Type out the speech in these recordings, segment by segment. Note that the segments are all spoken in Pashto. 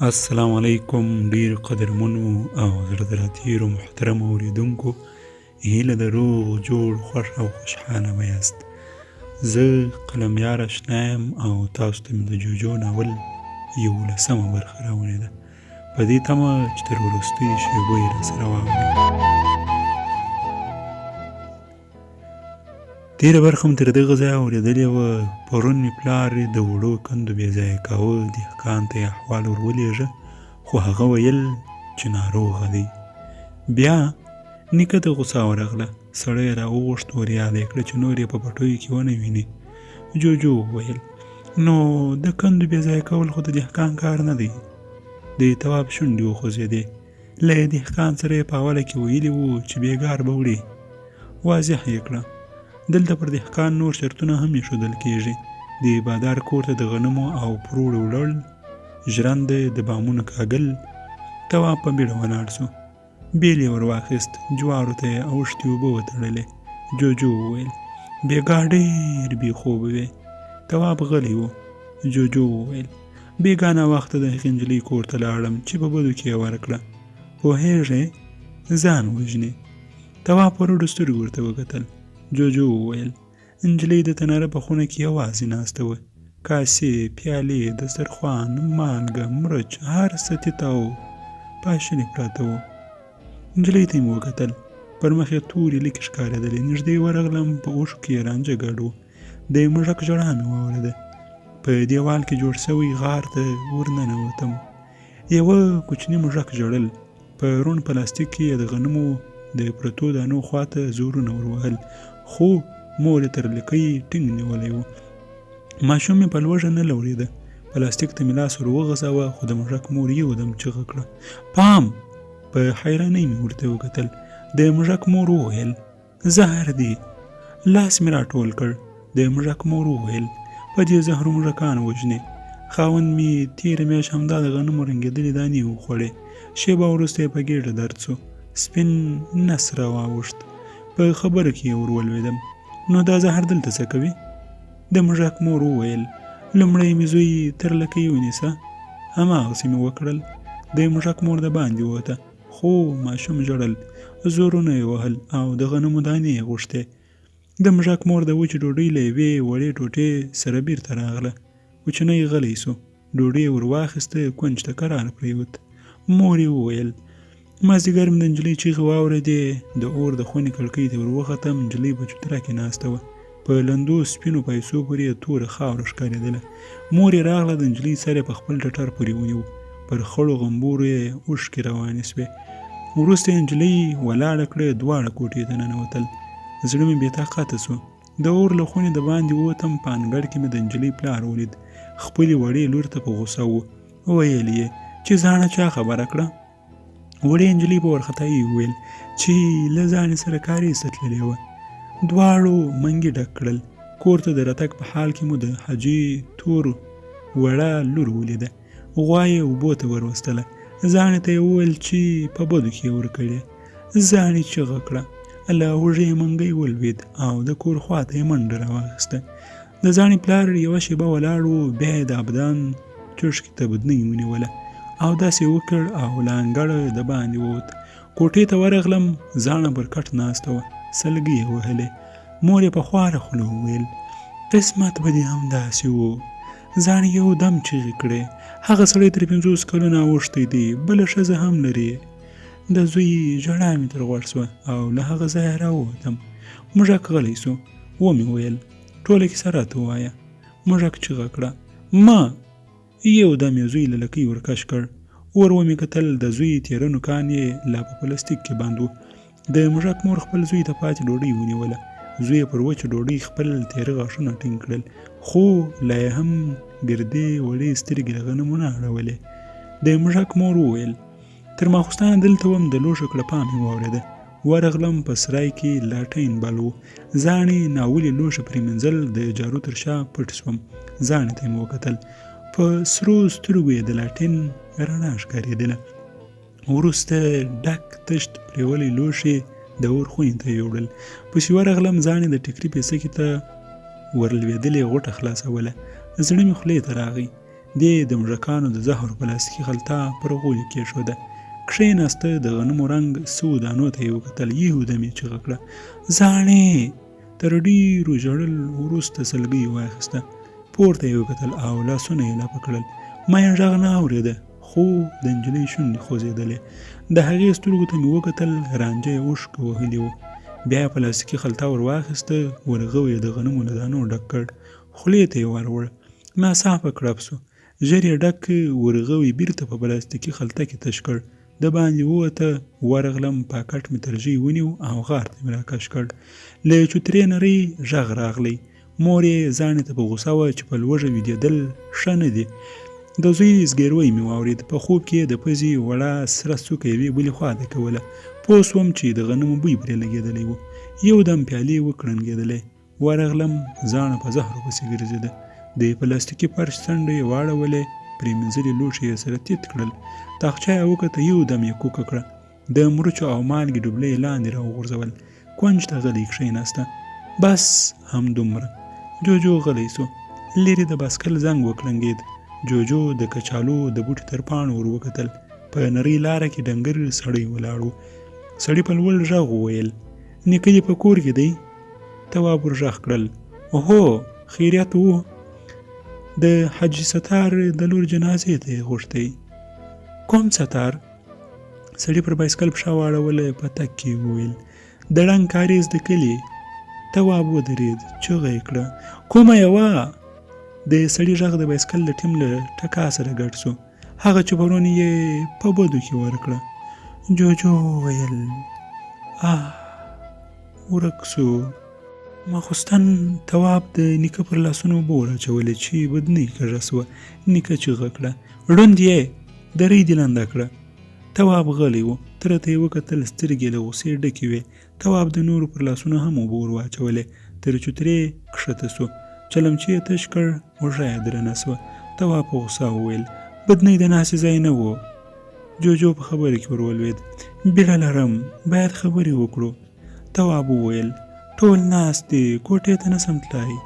السلام علیکم ډیر قدرمنو او زړه دراتیرو محترم اوریدونکو، هیله د روغ جوړ خوښ او خوشحاله به یاست. زه قلميار اشنا یم او تاسو ته مې د جوجو ناول 11مه برخه راوړې ده، په دې تمه چې تر وروستیو شېبو یې راسره واورئ. تېره برخه مې تر دغه ځایه اورېدلې وه. پرون مې پلار د وړو کندو بې ځایه کاوه، دهقان ته یې احوال ور ولېږه، خو هغه ویل چې ناروغه دی. بیا نیکه ته غوسه ورغله، سړی یې راوغوښت، ور یاد یې کړه چې نور یې په پټیو کې ونه ویني. جوجو وویل نو د کندو بې ځایه کول خو د دهقان کار نه دی. د تواب شونډې وخوځېدې. له دهقان سره یې په اوله کې ویلي وو چې بېګار به وړي. واضح یې کړه دلته پر دهقان نور شرطونه هم ایښودل کېږي. د بادار کور ته د غنمو او پروړو وړل، ژرندې د بامونو کاږل. تواب په بیړه ولاړ سو، بیل یې ور واخیست، جوارو ته یې اوښتې اوبه وتړلې. جوجو وویل بېګا ډېر بې خوبه وې. تواب غلی و. جوجو وویل بېګا ناوخته د هغې نجلۍ کور ته لاړم چې په بدو کې یې ورکړه، پوهېږې ځان وژنې. تواب په رډو سترګو ورته وکتل. جوجو وویل نجلۍ د تناره په خونه کې یوازې ناسته وه، کاسې، پیالې، دسترخوان، مالګه، مرچ، هر څه تیته او پاشلې پراته وو. نجلۍ ته مې وکتل، پر مخ یې تورې لیکې ښکارېدلې. نږدې ورغلم، په اوښکو کې یې رانجه ګډ و. د موږک ژړا مې واورېده. په دیوال کې جوړ شوی غار ته ورننوتم. یوه کوچني موږک ژړل. په روڼ پلاستیک کې یې د غنمو د پرتو دانو خواته زورونه وروهل، خو مور یې تر لکۍ ټینګ نیولی و. ماشوم مې په لوږه نه لوړېده. پلاستیک ته مې لاس ور وغځاوه، خو د موږک مور یودم چغه کړه پام! په حیرانۍ مې ورته وکتل. د موږک مور وویل زهر دی. لاس مې راټول کړ. د موږک مور وویل په دې زهرو موږکان وژنې. خاوند مې تېره میاشت همدا د غنمو رنګېدلې دانې وخوړې. شېبه وروسته یې په ګېډه درد سو، سپین نس را واوښت. په خبره کې یې ور ولوېدم نو دا زهر دلته څه کوي؟ د موږک مور وویل لومړی مې زوی تر لکۍ ونیسه. هماغسې مې وکړل. د موږک مور د باندې ووته، خو ماشوم ژړل، زورونه یې وهل او د غنمو دانې یې غوښتې. د موږک مور د وچې ډوډۍ له یوې وړې ټوټې سره بیرته راغله. کوچنی غلی سو، ډوډۍ یې ور واخیسته، کونج ته کرار پرېوت. مور یې وویل مازدیګر مې د نجلۍ چیغې واورېدې. د اور د خونې کړکۍ ته ور وختم. نجلۍ په چوتره کې ناسته وه. په لندو سپینو پیسو پورې یې توره خاوره ښکارېدله. مور یې راغله، د نجلۍ سر یې په خپل ټټر پورې ونیو. پر خړو غمبورو یې اوښکې روانې سوې. وروسته یې نجلۍ ولاړه کړه. دواړه کوټې ته ننوتل. زړه مې بې طاقته سو. د اور له خونې د باندې ووتم. په انګړ کې مې د نجلۍ پلار ولید. خپلې وړې لور ته په غوسه و. ویل یې چې زاڼه چا خبره کړه؟ وړې نجلۍ په وارخطایي وویل چې له ځانې سره کاریز ته تللې وه. دواړو منګي ډک کړل. کور ته د راتګ په حال کې مو د حاجي تور وړه لور ولیده. غوا یې اوبو ته وروستله. زاڼې ته یې وویل چې په بدو کې یې ورکړې. زاڼې چغه کړه. له هوږې منګی ولوېد او د کور خواته یې منډه راواخیسته. د زاڼې پلار یوه شېبه ولاړ و، بیا یې د ابدان چوشکې ته بدنۍ ونیوله او داسې وکړ او له انګړه د باندې ووت. کوټې ته ورغلم. زاڼه پر کټ ناسته وه، سلګۍ یې وهلې. مور یې په خواره خوله وویل قسمت به دې همداسې و. زاڼې یو دم چیغې کړې هغه سړی تر 50 کلونه اوښتی دی، بله ښځه هم لري. د زوی ژړا مې تر غوږ سوه او له هغه ځایه راووتم. موږک غلی سو. ومې ویل ټوله کیسه راته ووایه. موږک چیغه کړه ما! یو دم یې زوی له لکۍ ورکش کړ. ور ومې کتل، د زوی تېره نوکان یې لا په پلاستیک کې بند و. د موږک مور خپل زوی ته پاتې ډوډۍ ونیوله. زوی یې پر وچه ډوډۍ خپل تېره غاښونه ټینګ کړل، خو لا یې هم ګردې وړې سترګې له غنمو نه اړولې. د موږک مور وویل تر ماخوستانه دلته وم، د لوښو کړپا مې واورېده. ورغلم، په سرای کې لاټین بل و. زاڼې ناولې لوښه پرېمینځل. د جارو تر شا پټ سوم. زاڼې ته مې وکتل. په سرو سترګو یې د لاټین رڼا ښکارېدله. وروسته ډک تشت پرېولی لوښي د اور خونې ته یوړل. پسې ورغلم. زاڼې د ټیکري پیڅکې ته ورلوېدلې غوټه خلاصوله. زړه مې خولې ته راغی. دې د موږکانو د زهرو پلاستیکي خلطه پر غولي کېښوده. کښېناسته، د غنمو رنګ سوو دانو ته یې وکتل. یودم یې چیغه کړه: زاڼې! تر ډېرو ژړل وروسته سلګۍ واخیسته، پورته یې وکتل او لاسونه یې لپه کړل. ما یې غږ نه اورېده، خو د نجلۍ شونډې خوځېدلې. د هغې سترګو ته مې وکتل، رانجه یې اوښکې وهلې وه. بیا یې پلاستیکي خلطه ور واخیسته، ورغوی یې د غنمو له دانو ډک کړ، خولې ته یې ور وړ. ناڅاپه کړپ سو، ژر یې ډک ورغوی بیرته په پلاستیکي خلطه کې تش کړ. د باندې ووته، ورغلم، پاکټ مې تر ژۍ ونیو او غار ته مې راکش کړ. له چوترې نرۍ غږ راغلی. مور یې زاڼې ته په غوسه وه چې په لوږه ویدېدل ښه نه دي. د زوی زګیروی مې واورېد. په خوب کې د پزې وړه سره څوکه یوې بلې خوا ته کوله. پوه سوم چې د غنمو بوی پرې لګېدلی و. یو دم پیالې وکړنګېدلې. ورغلم، زاڼه په زهرو پسې ګرځېده. د پلاستیکي فرش څنډه یې واړولې، پرې مینځلي لوښي یې سره تیت کړل. تاقچه یې وکته، یو دم یې کوکه کړه. د مرچو او مالګې ډوبلې یې لاندې راوغورځول. کونج ته غلی کښېناسته. بس همدومره. جوجو غلی سو. لرې د باسکل زنګ وکړنګېد. جوجو د کچالو د بوټي تر پاڼو ور وکتل. په نرۍ لاره کې ډنګر سړی ولاړ و. سړي په لوړ غږ وویل: نیکه دې په کور کې دی؟ تواب ور غږ کړل: هو، خیریت و. د حاجي ستار د لور جنازې ته یې غوښتی. کوم ستار؟ سړي پر بایسکل پښه واړوله، په تګ کې وویل: د ړنګ کاریز د کلي. تواب ودرېد، چغه یې کړه: کومه یوه؟ د سړي غږ د بایسکل د ټیم له ټکا سره ګډ سو. هغه چپرونې یې په بدو کې ورکړه. جوجو وویل: ورک سو. ماخوستن تواب د نیکه پر لاسونو اوبه وراچولې چې بدنۍ کږه سوه. نیکه چیغه کړه: ړوند یې، درۍ دې لنده کړه. تواب غلی و. تره ته یې وکتل، سترګې له غوسې ډکې وې. تواب د نورو پر لاسونو هم اوبه ور واچولې. تر چوترې کښته سو. چلمچي یې تش کړ، اوږه یې درنه سوه. تواب په غوسه وویل: بدنۍ د ناستې ځای نه و. جوجو په خبره کې ور ولوېد: بیړه لرم، باید خبرې وکړو. تواب وویل: ټول ناست دي، کوټې ته نسم تلای.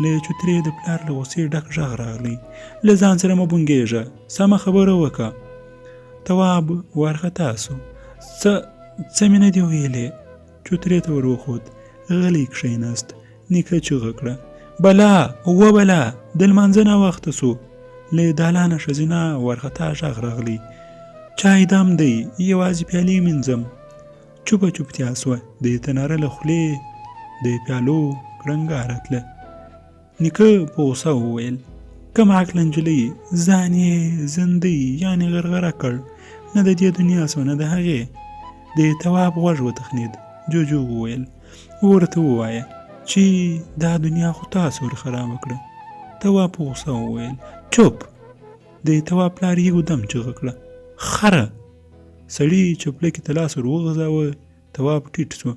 له چوترې د پلار له غوسې ډک غږ راغلی: له ځان سره مه بونګېږه، سمه خبره وکړه. تواب وارخطا سو. څه مې نه دي ویلې. چوترې ته ور وخوت، غلی کښېناست. نیکه چیغه کړه: بلا وبلا، د لمانځه ناوخته سو. له دالانه ښځینه وارخطا غږ راغلی: چای دم دی، یوازې پیالې مینځم. چوپه چوپتیا سوه. د تناره له خولې د پیالو کړنګا راتله. نیکه په غوسه وویل: کم عقله نجلۍ، ځان یې زندۍ یعنې غرغره کړ. نه د دې دنیا سو نه د هغې. د تواب غوږ وتخنېد. جوجو وویل: ورته ووایه چې دا دنیا خو تاسو ور خرابه کړه. تواب په غوسه وویل: چوپ. د تواب پلار یو دم چیغه کړه: خره! سړي چپلکې ته لاس ور وغځاوه. تواب ټیټ سو.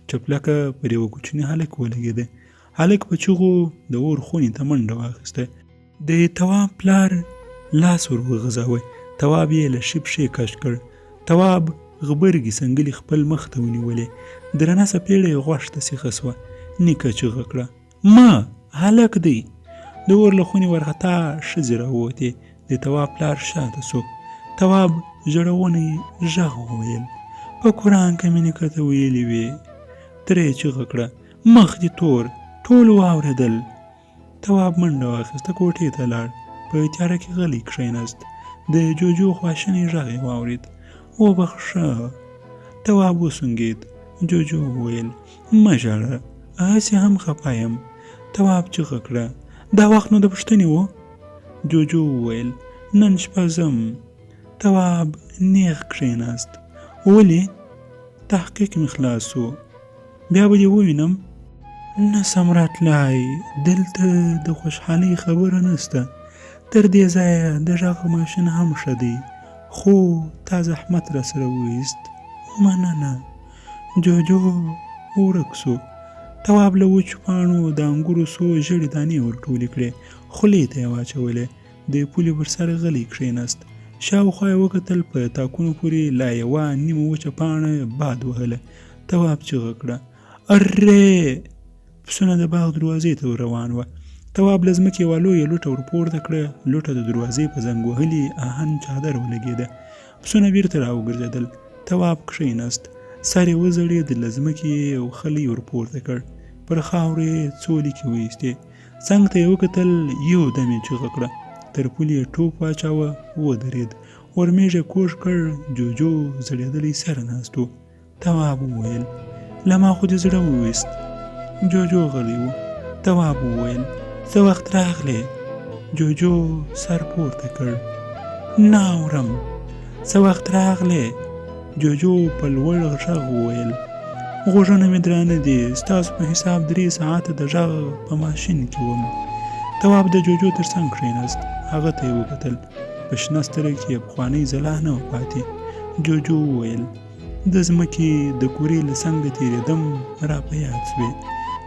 چپلکه پر یوه کوچني هلک ولګېده. هلک په چیغو د اور خونې ته منډه واخیسته. د تواب پلار لاس ور وغځاوه. تواب یې له شي پښې کش کړ. تواب غبرګې سنګلې خپل مخ ته ونیولې. درنه څپېړه یې غوږ ته سیخه سوه. نیکه چیغه کړه: ما هلک دی. د اور له خونې وارخطا ښځې راووتې. د تواب پلار شاته سو. تواب ژړوونی غږ وویل: په قرآن کې مې نیکه ته ویلي وې. تره یې چیغه کړه: مخ دې تور. ټول واورېدل. تواب منډه واخیسته، کوټې ته لاړ. په تیاره کې غلی کښېناست. د جوجو خواشینی غږ یې واورېد: وبخښه. تواب وسونګېد. جوجو وویل: مه ژاړه، هسې هم خفه یم. تواب چیغه کړه: دا وخت نو د پوښتنې و؟ جوجو وویل: نن شپه ځم. تواب نیغ کښېناست. ولې؟ تحقیق مې خلاص و. بیا به دې ووینم؟ نه سم راتلای، دلته د خوشحالۍ خبره نسته. تر دې ځایه د غږ ماشین هم ښه دی، خو تا زحمت را سره وایست. مننه. جوجو ورک سو. تواب له وچو پاڼو د انګورو څو ژړې دانې ورټولې کړې، خولې ته یې واچولې. د پولې پر سر غلی کښېناست. شاوخوا یې وکتل، په تاکونو پورې لا یوه نیمه وچه پاڼه باد وهله. تواب چیغه کړه: ارې! پسونه د باغ دروازې ته روان وه. تواب له ځمکې یوه لویه لوټه ورپورته کړه. لوټه د دروازې په زنګ وهلي آهن چادر ولګېده. پسونه بیرته راوګرځېدل. تواب کښېناست. سر یې وځړېد. له ځمکې یو خلی ورپورته کړ. پر خاورو یې څو لیکې وایستې. څنګ ته یې وکتل. یو دم یې چیغه کړه. تر پولې یې ټوپ واچاوه. ودرېد. ورمېږ یې کوږ کړ. جُوجُو زړېدلی سر ناست و. تواب وویل: له ما خو دې زړه وویست. جُوجُو غلی و. تواب وویل: څه وخت راغلې؟ جُوجُو سر پورته کړ. نه اورم. څه وخت راغلې؟ جُوجُو په لوړ غږ وویل: غوږونه مې درانه دي. ستاسو په حساب 3 ساعته د غږ په ماشین کې وم. تواب د جُوجُو تر څنګ کښېناست. هغه ته یې وکتل. په شنه سترګو کې یې پخوانۍ ځلا نه وه پاتې. جُوجُو وویل: د ځمکې د کورې له څنګه تېرېدم را په یاد شوې.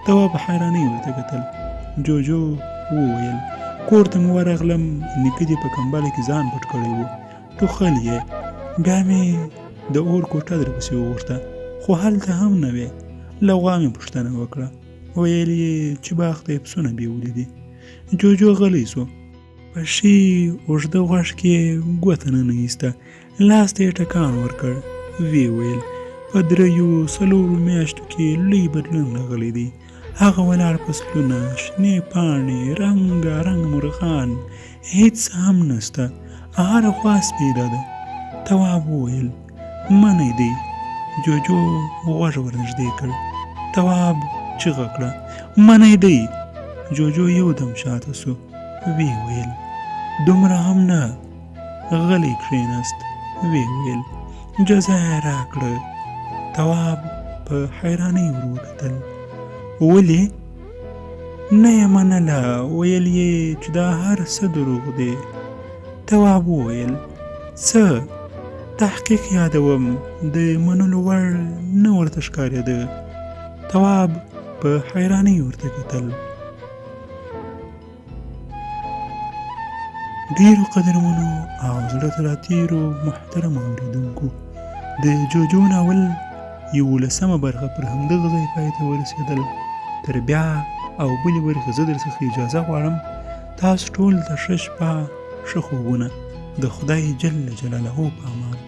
تواب په حیرانۍ ورته کتل. جُوجُو وویل: کور ته مې ورغلم. نیکه دې په کمبله کې ځان پټ کړی و. ټوخل یې. بیا مې د اور کوټه درپسې وغوښته، خو هلته هم نه وې. له غوا مې پوښتنه وکړه. ویل یې چې باغ ته یې پسونه بیولي دي. جُوجُو غلی شو. په ښي اوږده غوږ کې یې ګوته ننایسته. لاس ته یې ټکان ورکړ. ویې ویل: په 3-4 میاشتو کې لوی بدلون راغلی دی. هغه ولاړ فصلونه، شنې پاڼې، رنګارنګ مرغان، هېڅ هم نسته. هره خوا سپېره ده. تواب وویل: منی دی. جُوجُو غوږ ورنږدې کړ. تواب چیغه کړه: منی دی. جُوجُو یو دم شاته سو. ویې ویل: دومره هم نه. غلی کښېناست. ویې ویل: جزا یې راکړه. تواب په حیرانۍ ور وکتل. ولې؟ نه یې منله. ویل یې چې دا هر څه دروغ دی. تواب وویل: څه؟ تحقیق یادوم. د منلو وړ نه ورته ښکارېده. تواب په حیرانۍ ورته کتل. ډېرو قدرمنو او زړه ته راتېرو محترمو اورېدونکو، د جُوجُو ناول 11مه برخه پر همدغه ځای پای ته ورسېدل. تر بیا او بلې برخې زه درڅخه اجازه غواړم. تاسو ټول ته ښه شپه، ښه خوبونه. د خدای جل جلاله په امان.